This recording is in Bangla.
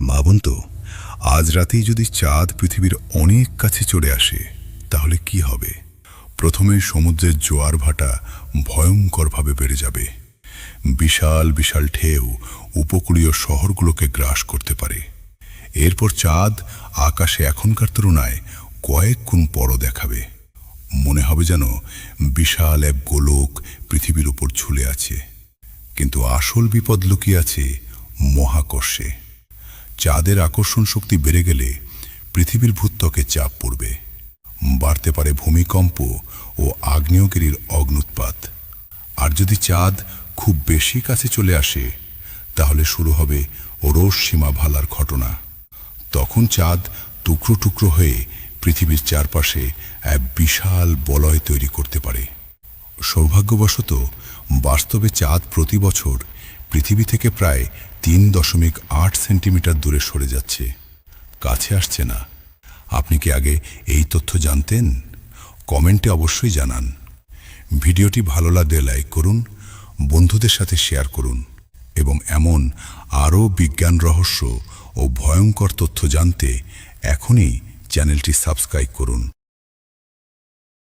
ভাবুন তো, আজ রাতেই যদি চাঁদ পৃথিবীর অনেক কাছে চলে আসে তাহলে কি হবে? প্রথমে সমুদ্রের জোয়ার ভাটা ভয়ঙ্করভাবে বেড়ে যাবে। বিশাল বিশাল ঢেউ উপকূলীয় শহরগুলোকে গ্রাস করতে পারে। এরপর চাঁদ আকাশে এখনকার তুলনায় কয়েক গুণ বড় দেখাবে। মনে হবে যেন বিশাল এক গোলক পৃথিবীর উপর ঝুলে আছে। কিন্তু আসল বিপদ লুকিয়ে আছে মহাকর্ষে। চাঁদের আকর্ষণ শক্তি বেড়ে গেলে পৃথিবীর ভূত্বকে চাপ পড়বে। বাড়তে পারে ভূমিকম্প ও আগ্নেয়গিরির অগ্ন্যুৎপাত। আর যদি চাঁদ খুব বেশি কাছে চলে আসে তাহলে শুরু হবে ওরস সীমা ভালার ঘটনা। তখন চাঁদ টুকরো টুকরো হয়ে পৃথিবীর চারপাশে এক বিশাল বলয় তৈরি করতে পারে। সৌভাগ্যবশত বাস্তবে চাঁদ প্রতি বছর পৃথিবী থেকে প্রায় 3.8 সেন্টিমিটার দূরে সরে যাচ্ছে, কাছে আসছে না। আপনি কি আগে এই তথ্য জানতেন? কমেন্টে অবশ্যই জানান। ভিডিওটি ভালো লাগলে লাইক করুন, বন্ধুদের সাথে শেয়ার করুন এবং এমন আরও বিজ্ঞান রহস্য ও ভয়ঙ্কর তথ্য জানতে এখনই চ্যানেলটি সাবস্ক্রাইব করুন।